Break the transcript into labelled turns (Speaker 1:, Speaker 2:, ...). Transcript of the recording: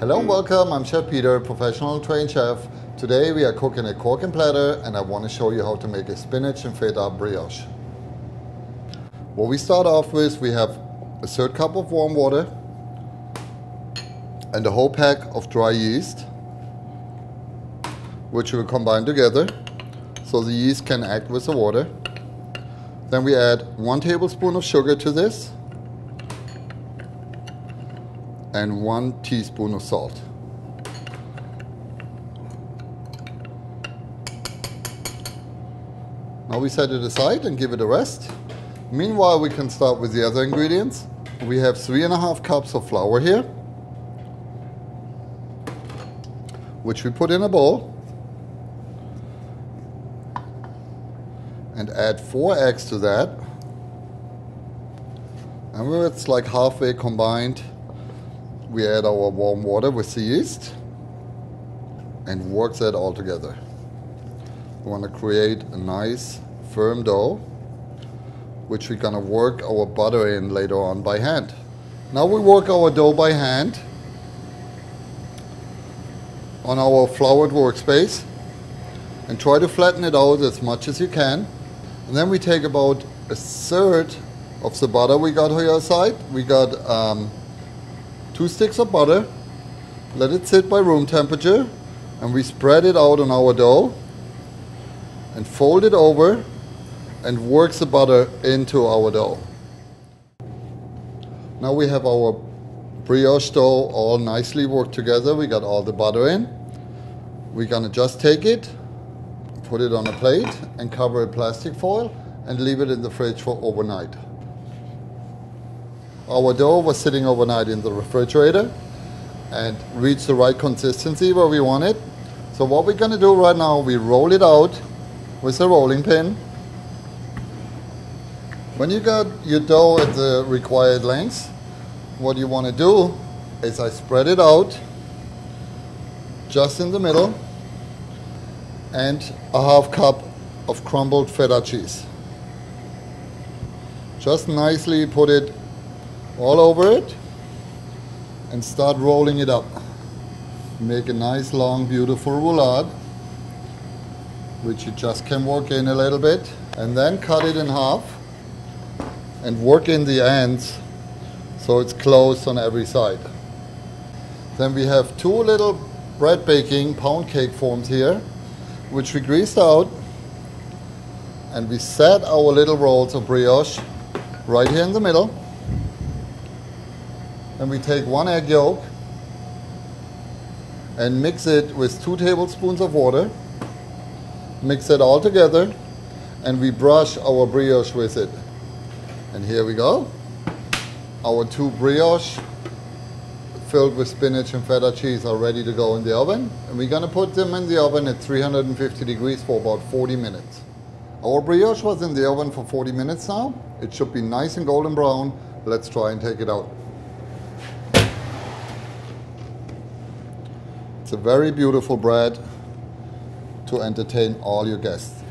Speaker 1: Hello and welcome, I'm Chef Peter, professional trained chef. Today we are cooking a cork and platter and I want to show you how to make a spinach and feta brioche. What we start off with, we have a third cup of warm water and a whole pack of dry yeast, which we will combine together so the yeast can act with the water. Then we add 1 tablespoon of sugar to this and 1 teaspoon of salt. Now we set it aside and give it a rest. Meanwhile, we can start with the other ingredients. We have 3.5 cups of flour here, which we put in a bowl and add 4 eggs to that. And when it's like halfway combined, we add our warm water with the yeast and work that all together. We want to create a nice firm dough, which we're going to work our butter in later on by hand. Now we work our dough by hand on our floured workspace and try to flatten it out as much as you can. And then we take about 1/3 of the butter we got here aside. We got 2 sticks of butter, let it sit by room temperature, and we spread it out on our dough and fold it over and work the butter into our dough. Now we have our brioche dough all nicely worked together. We got all the butter in. We're gonna just take it, put it on a plate and cover it plastic foil and leave it in the fridge for overnight. Our dough was sitting overnight in the refrigerator and reached the right consistency where we want it. So what we're going to do right now, we roll it out with a rolling pin. When you got your dough at the required length, what you want to do is I spread it out just in the middle and a 1/2 cup of crumbled feta cheese. Just nicely put it all over it and start rolling it up. Make a nice long beautiful roulade, which you just can work in a little bit, and then cut it in half and work in the ends so it's closed on every side. Then we have 2 little bread baking pound cake forms here, which we greased out, and we set our little rolls of brioche right here in the middle. And we take 1 egg yolk and mix it with 2 tablespoons of water. Mix it all together and we brush our brioche with it. And here we go. Our 2 brioche filled with spinach and feta cheese are ready to go in the oven. And we're gonna put them in the oven at 350 degrees for about 40 minutes. Our brioche was in the oven for 40 minutes now. It should be nice and golden brown. Let's try and take it out. It's a very beautiful bread to entertain all your guests.